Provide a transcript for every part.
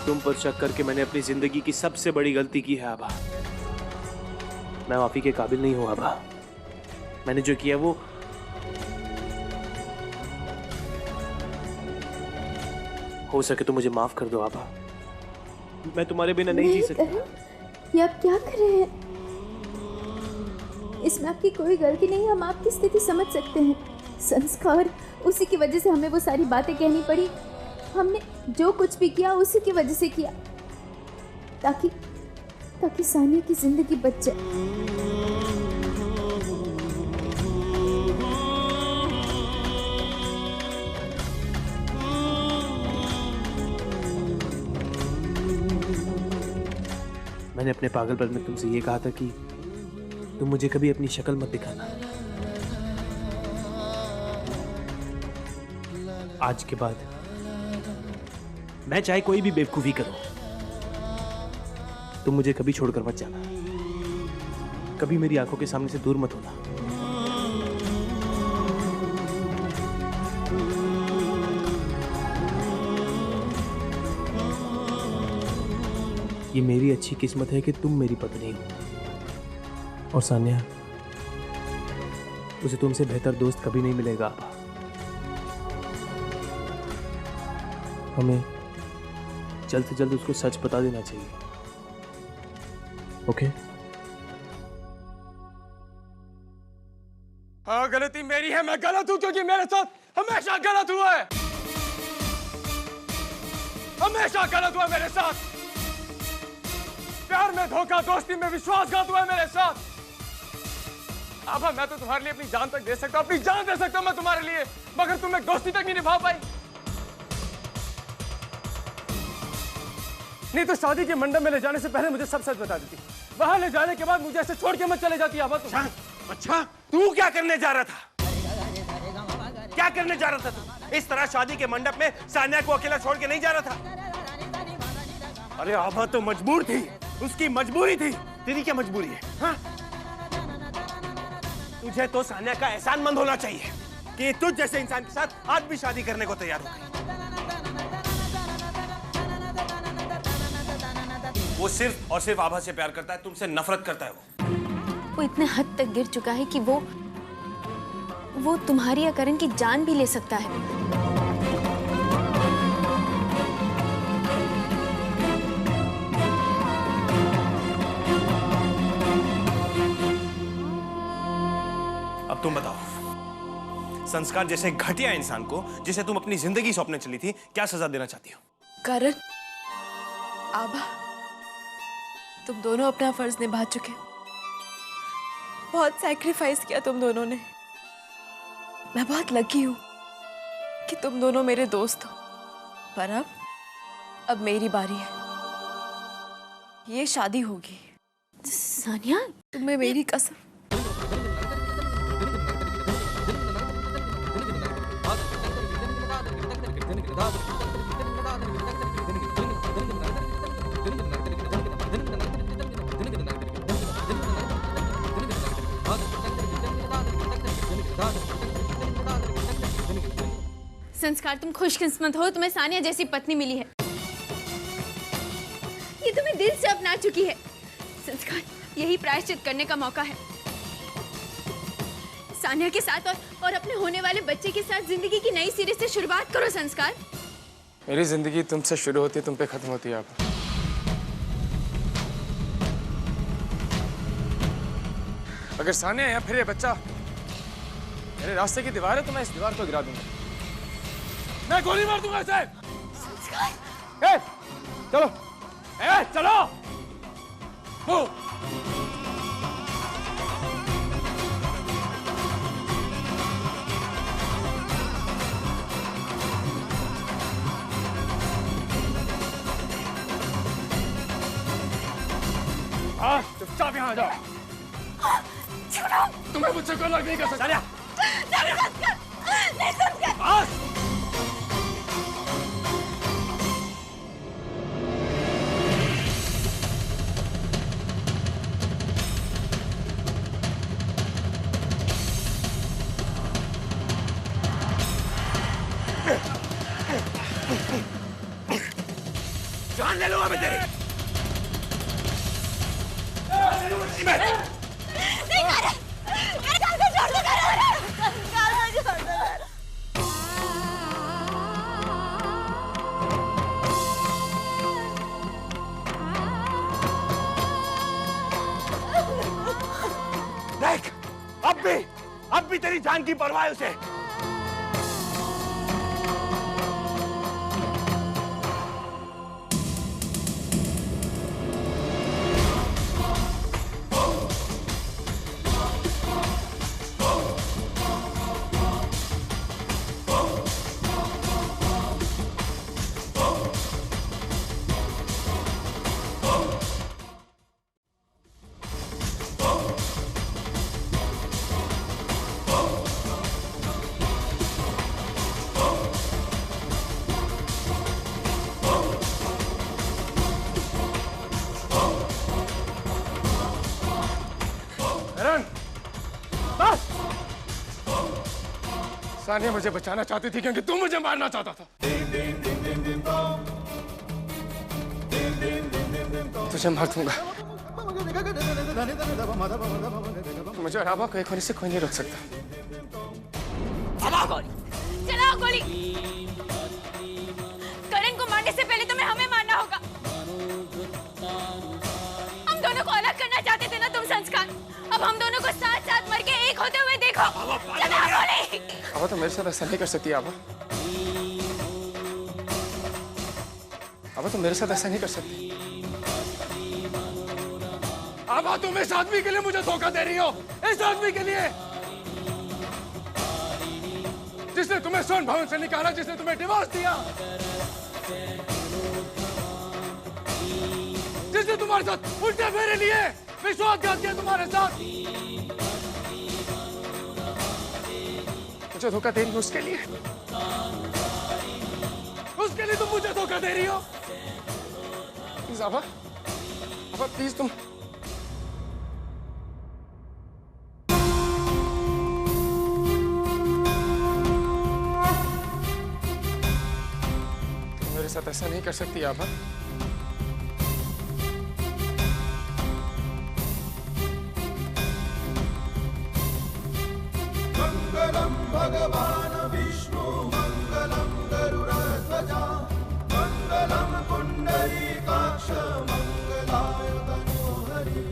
तुम पर शक करके मैंने अपनी जिंदगी की सबसे बड़ी गलती की है आभा। मैं माफी के काबिल नहीं हूं आभा। मैंने जो किया वो हो सके तो मुझे माफ कर दो आभा। मैं तुम्हारे बिना नहीं जी सकता। ये आप क्या कर रहे हैं? इसमें आपकी कोई गलती नहीं, हम आपकी स्थिति समझ सकते हैं। संस्कार, उसी की वजह से हमें वो सारी बातें कहनी पड़ी। हमने जो कुछ भी किया उसी की वजह से किया, ताकि सानिया की जिंदगी बच जाए। मैंने अपने पागलपन में तुमसे ये कहा था कि तुम मुझे कभी अपनी शक्ल मत दिखाना। आज के बाद मैं चाहे कोई भी बेवकूफी करूं, तुम मुझे कभी छोड़कर मत जाना। कभी मेरी आंखों के सामने से दूर मत होना। ये मेरी अच्छी किस्मत है कि तुम मेरी पत्नी हो। और सान्या, उसे तुमसे बेहतर दोस्त कभी नहीं मिलेगा आभा। हमें जल्द से जल्द उसको सच बता देना चाहिए। ओके? हाँ, गलती मेरी है। मैं गलत हूं क्योंकि मेरे साथ हमेशा गलत हुआ है। हमेशा गलत हुआ मेरे साथ। प्यार में धोखा, दोस्ती में विश्वासघात हुआ है मेरे साथ। आभा, मैं तो तुम्हारे लिए अपनी जान तक दे सकता हूं, अपनी जान दे सकता हूं मैं तुम्हारे लिए, मगर तुम एक दोस्ती तक नहीं निभा पाई। नहीं तो शादी के मंडप में ले जाने से पहले मुझे सब सच बता देती। वहां ले जाने के बाद मुझे ऐसे छोड़ के मत चले जाती आभा तुम। अच्छा, तू क्या करने जा रहा था? क्या करने जा रहा था तू? इस तरह शादी के मंडप में सान्या को अकेला छोड़ के नहीं जा रहा था। अरे आभा तो मजबूर थी, उसकी मजबूरी थी। तेरी क्या मजबूरी है? हाँ? तुझे तो सान्या का एहसानमंद होना चाहिए कि तुझ जैसे इंसान के साथ आज भी शादी करने को तैयार हो गई। वो सिर्फ और सिर्फ आभा से प्यार करता है, तुमसे नफरत करता है। वो इतने हद तक गिर चुका है कि वो तुम्हारी या करण की जान भी ले सकता है। अब तुम बताओ, संस्कार जैसे घटिया इंसान को, जिसे तुम अपनी जिंदगी सौंपने चली थी, क्या सजा देना चाहती हो? करण, आभा, तुम दोनों अपना फर्ज निभा चुके। बहुत सैक्रिफाइस किया तुम दोनों ने। मैं बहुत लकी हूं कि तुम दोनों मेरे दोस्त हो। पर अब मेरी बारी है। ये शादी होगी। सानिया, तुम्हें मेरी कसम। संस्कार, तुम खुशकिस्मत हो, तुम्हें सानिया जैसी पत्नी मिली है। ये तुम्हें दिल से अपना चुकी है। संस्कार, यही प्रायश्चित करने का मौका है। सानिया के साथ और अपने होने वाले बच्चे के साथ जिंदगी की नई सिरे से शुरुआत करो। संस्कार, मेरी जिंदगी तुमसे शुरू होती है, तुम पे खत्म होती है आभा। अगर सानिया या फिर ये बच्चा मेरे रास्ते की दीवार है तो मैं इस दीवार को गिरा दूंगा। मैं गोली मार दूंगा इसे। चलो, चलो। चुपचाप यहाँ आ जाओ। तुम्हें मुझसे कोई अलग नहीं कर सकता। नहीं मैं। देख, अब भी तेरी जान की परवाह है उसे। सानिया मुझे बचाना चाहती थी क्योंकि तू मुझे मारना चाहता था। तुझे मार दूंगा। मुझे और आभा को एक होने से कोई नहीं रोक सकता। चलाओ गोली, चलाओ गोली। करण को मारने से पहले तुम्हें हमें मारना होगा। हम दोनों को अलग करना चाहते थे ना तुम संस्कार। अब हम दोनों को साथ साथ मर के एक होते हुए देखो। चलाओ गोली। आभा तो मेरे साथ ऐसा नहीं कर सकती। आभा तो मेरे साथ ऐसा नहीं कर सकती। आभा तुम इस आदमी के लिए मुझे धोखा दे रही हो। इस आदमी के लिए जिसने तुम्हें स्वर्ण भवन से निकाला, जिसने तुम्हें डिवोर्स दिया, जिसने तुम्हारे साथ उल्टे फेरे लिए, विश्वासघात किया तुम्हारे साथ। मुझे धोखा दे रही हो उसके लिए तुम मुझे धोखा दे रही हो। प्लीज आभा प्लीज तुम मेरे साथ ऐसा नहीं कर सकती आभा। मंगलम भगवान विष्णु मंगलम गरुड़ध्वजा मंगलम पुंडरीकाक्ष मंगलाय तनोहरि।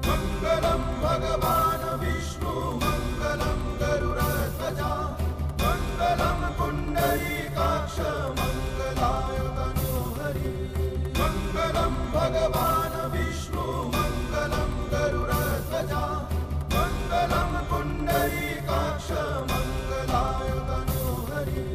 मंगलम भगवान विष्णु मंगलम गरुड़ध्वजा मंगलम पुंडरीकाक्ष मंगलाय तनोहरि। मंगलम भगवान विष्णु मंगलम गरुड़ध्वजा मंगलम पुंडरीकाक्ष मंगलाय तनोहरि।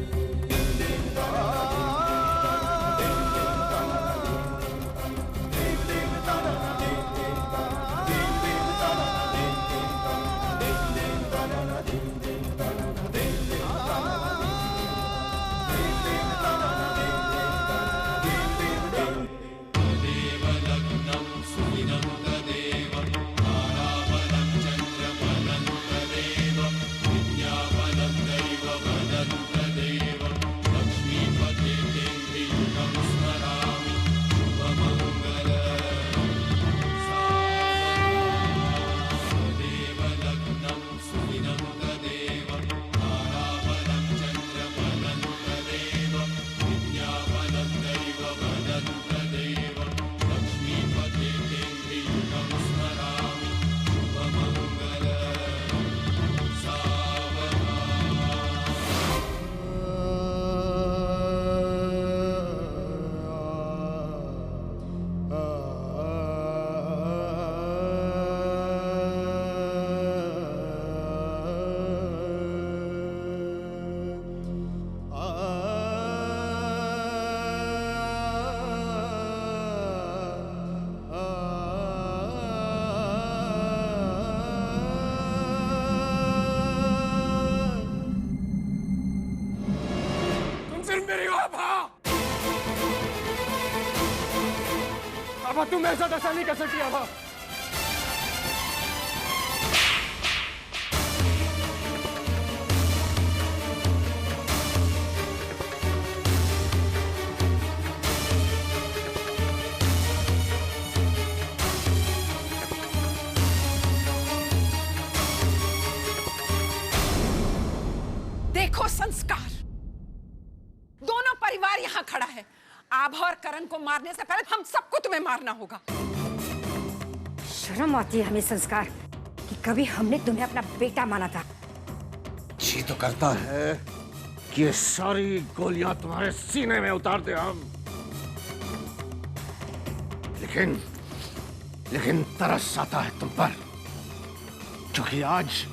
आभा तुम मेरे साथ ऐसा नहीं कर सकती आभा। देखो संस्कार, दोनों परिवार यहाँ खड़ा है। आभा और करण को मारने से पहले हम सबको तुम्हें मारना होगा। शर्म आती है हमें संस्कार कि कभी हमने तुम्हें अपना बेटा माना था। जी तो करता है कि ये सारी गोलियां तुम्हारे सीने में उतार दे हम, लेकिन तरस आता है तुम पर, क्योंकि आज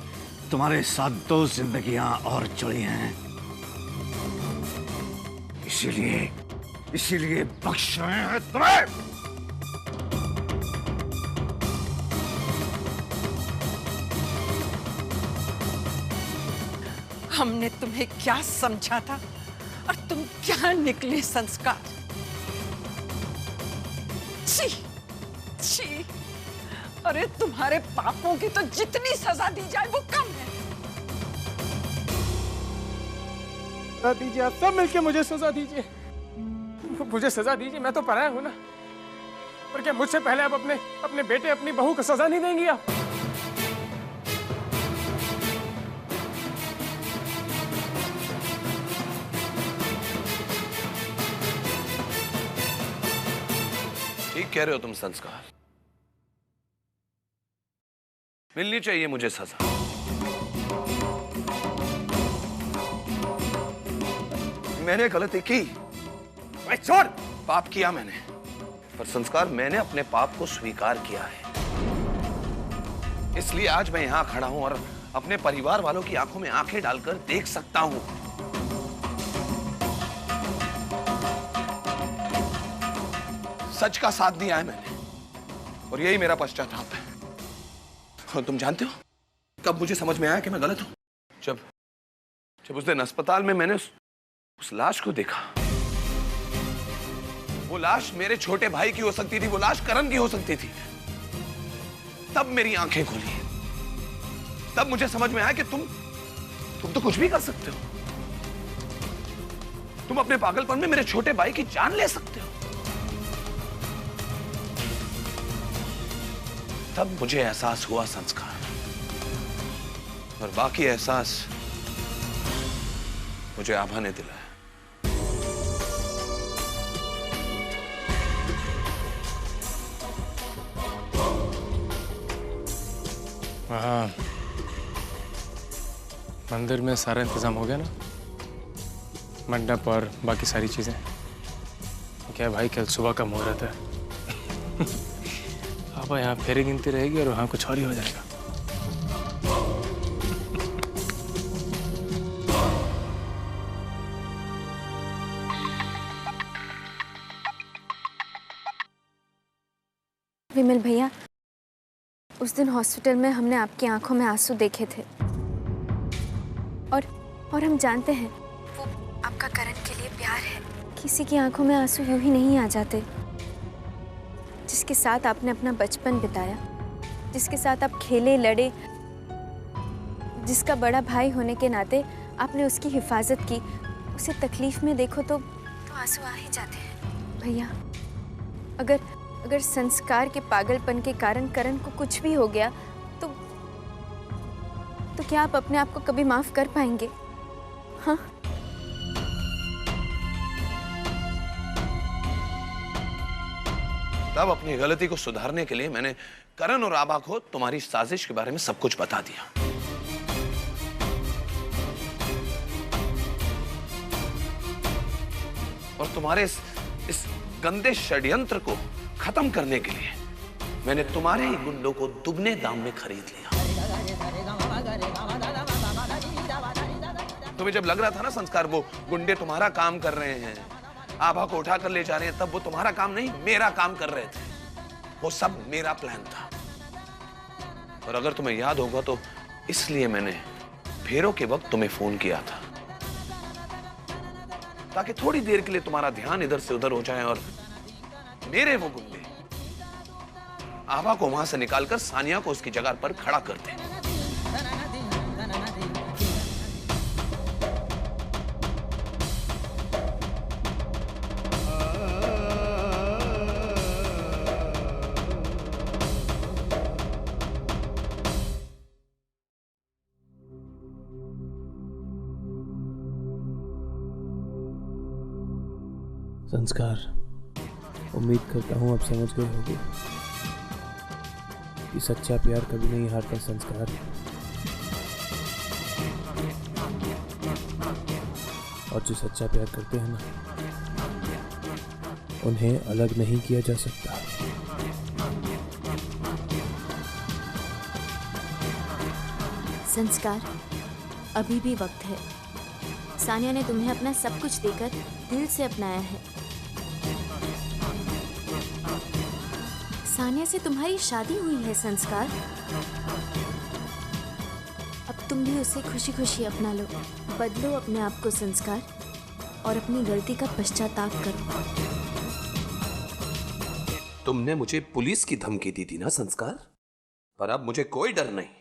तुम्हारे साथ 2 जिंदगियां और जुड़ी हैं। इसीलिए बख्श रहे हैं तुम्हें। हमने तुम्हें क्या समझा था और तुम क्या निकले संस्कार। छी, छी। अरे तुम्हारे पापों की तो जितनी सजा दी जाए वो कम है। सजा दीजिए, आप सब मिलके मुझे सजा दीजिए, मुझे सजा दीजिए। मैं तो पराया हूं ना, पर क्या मुझसे पहले आप अपने बेटे अपनी बहू को सजा नहीं देंगी आप? ठीक कह रहे हो तुम संस्कार, मिलनी चाहिए मुझे सजा। मैंने गलती की, छोड़, पाप किया मैंने, पर संस्कार मैंने अपने पाप को स्वीकार किया है। इसलिए आज मैं यहां खड़ा हूं और अपने परिवार वालों की आंखों में आंखें डालकर देख सकता हूं। सच का साथ दिया है मैंने, और यही मेरा पश्चाताप है। और तुम जानते हो कब मुझे समझ में आया कि मैं गलत हूं? जब उस दिन अस्पताल में मैंने उस लाश को देखा। वो लाश मेरे छोटे भाई की हो सकती थी, वो लाश करण की हो सकती थी। तब मेरी आंखें खुली, तब मुझे समझ में आया कि तुम तो कुछ भी कर सकते हो। तुम अपने पागलपन में मेरे छोटे भाई की जान ले सकते हो। तब मुझे एहसास हुआ संस्कार, और बाकी एहसास मुझे आभा ने दिलाया। हाँ, मंदिर में सारा इंतजाम हो गया ना, मंडप और बाकी सारी चीजें। क्या भाई, कल सुबह का मुहूर्त है। अब यहाँ फेरी गिनती रहेगी और वहाँ कुछ और ही हो जाएगा। विमल भैया, उस दिन हॉस्पिटल में हमने आपकी आंखों में आंसू देखे थे, और हम जानते हैं वो आपका करण के लिए प्यार है। किसी की आंखों में आंसू यूं ही नहीं आ जाते। जिसके साथ आपने अपना बचपन बिताया, जिसके साथ आप खेले लड़े, जिसका बड़ा भाई होने के नाते आपने उसकी हिफाजत की, उसे तकलीफ में देखो तो आंसू आ ही जाते हैं। भैया, अगर संस्कार के पागलपन के कारण करण को कुछ भी हो गया तो क्या आप अपने आप को कभी माफ कर पाएंगे? हाँ? तब अपनी गलती को सुधारने के लिए मैंने करण और आभा को तुम्हारी साजिश के बारे में सब कुछ बता दिया। और तुम्हारे इस गंदे षड्यंत्र को खत्म करने के लिए मैंने तुम्हारे ही गुंडों को दुगने दाम में खरीद लिया। तुम्हें जब लग रहा था ना संस्कार वो गुंडे तुम्हारा काम कर रहे हैं, आभा को उठा कर ले जा रहे हैं, तब वो तुम्हारा काम नहीं मेरा काम कर रहे थे। वो सब मेरा प्लान था। और अगर तुम्हें याद होगा तो इसलिए मैंने फेरों के वक्त तुम्हें फोन किया था, ताकि थोड़ी देर के लिए तुम्हारा ध्यान इधर से उधर हो जाए और मेरे वो गुंडे आभा को वहां से निकालकर सानिया को उसकी जगह पर खड़ा कर दे। संस्कार, उम्मीद करता हूँ अब समझ गए होगे कि सच्चा प्यार कभी नहीं हारता। संस्कार, और जो सच्चा प्यार करते हैं ना, उन्हें अलग नहीं किया जा सकता। संस्कार, अभी भी वक्त है। सानिया ने तुम्हें अपना सब कुछ देकर दिल से अपनाया है। सानिया से तुम्हारी शादी हुई है। संस्कार, अब तुम भी उसे खुशी खुशी अपना लो। बदलो अपने आप को संस्कार, और अपनी गलती का पश्चाताप करो। तुमने मुझे पुलिस की धमकी दी थी ना संस्कार, पर अब मुझे कोई डर नहीं।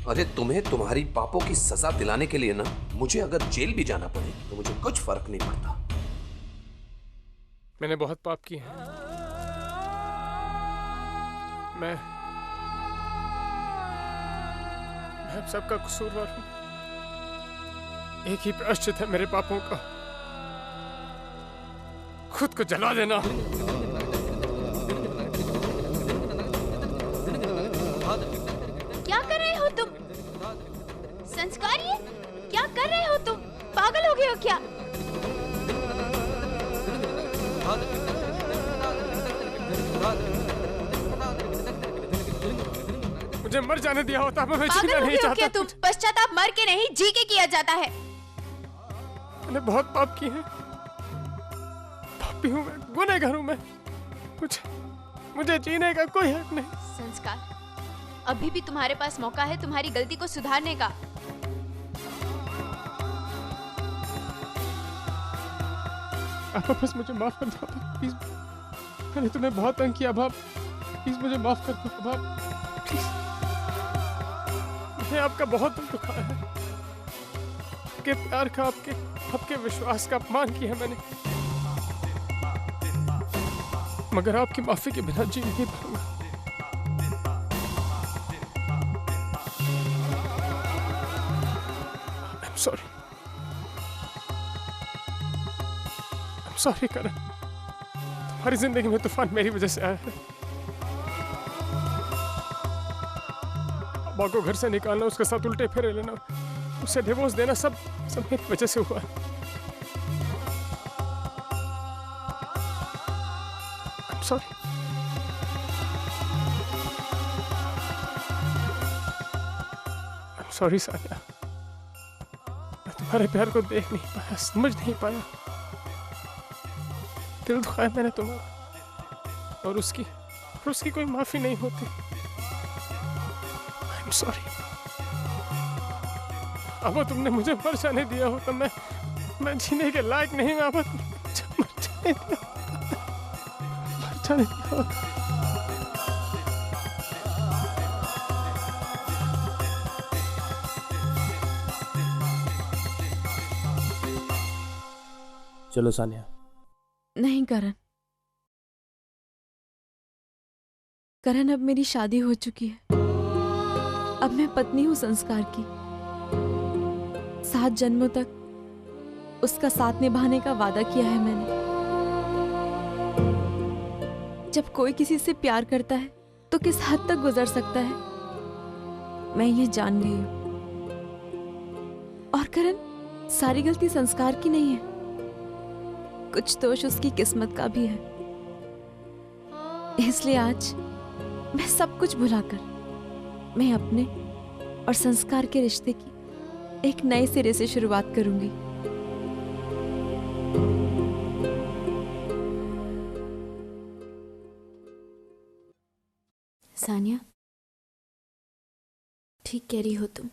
अरे तुम्हें तुम्हारी पापों की सजा दिलाने के लिए ना, मुझे अगर जेल भी जाना पड़े तो मुझे कुछ फर्क नहीं पड़ता। मैंने बहुत पाप किए हैं। मैं अब सबका कसूरवार हूं। एक ही प्रायश्चित है मेरे पापों का, खुद को जला देना। क्या कर रहे हो तुम? संस्कार, ये क्या कर रहे हो तुम? पागल हो गए हो क्या? मुझे मर जाने दिया होता, मैं जीना पागल हो नहीं गए हो चाहता। क्या तुम? पश्चाताप मर के नहीं, जी के किया जाता है। मैंने बहुत पाप किए हैं, पापी हूं मैं, गुनहगार हूं मैं। मुझे जीने का कोई हक नहीं। संस्कार, अभी भी तुम्हारे पास मौका है तुम्हारी गलती को सुधारने का। आप बस मुझे माफ कर दो प्लीज। मैंने तुम्हें बहुत तंग किया बाप, प्लीज मुझे माफ कर दो बाप, प्लीज। मैंने आपका बहुत दिल दुखाया है, आपके प्यार का, आपके विश्वास का अपमान किया मैंने, मगर आपकी माफी के बिना जी नहीं पाऊंगा। I'm sorry. I'm sorry करण, तुम्हारी जिंदगी में तूफान मेरी वजह से आया है। अब्बा को घर से निकालना, उसके साथ उल्टे फेरे लेना, उसे डिवोर्स देना, सब मेरी वजह से हुआ है। I'm sorry. I'm sorry Sania, मैं तुम्हारे प्यार को देख नहीं पाया, समझ नहीं पाया, दिल दुखाया मैंने तुम्हारा, और उसकी कोई माफी नहीं होती। I'm sorry. अब तुमने मुझे मर जाने दिया होता, मैं जीने के लायक नहीं, मैं अब मर जाने दिया होता। चलो सानिया। नहीं करण, करण अब मेरी शादी हो चुकी है। अब मैं पत्नी हूं संस्कार की। 7 जन्मों तक उसका साथ निभाने का वादा किया है मैंने। जब कोई किसी से प्यार करता है तो किस हद तक गुजर सकता है, मैं ये जान गई हूं। और करण, सारी गलती संस्कार की नहीं है, कुछ दोष उसकी किस्मत का भी है। इसलिए आज मैं सब कुछ भुलाकर मैं अपने और संस्कार के रिश्ते की एक नए सिरे से शुरुआत करूंगी। सानिया, ठीक कह रही हो तुम,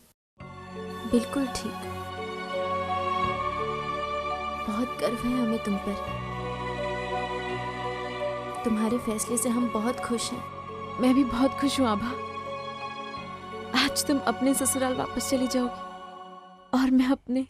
बिल्कुल ठीक। बहुत गर्व है हमें तुम पर। तुम्हारे फैसले से हम बहुत खुश हैं। मैं भी बहुत खुश हूँ आभा। आज तुम अपने ससुराल वापस चली जाओगी और मैं अपने।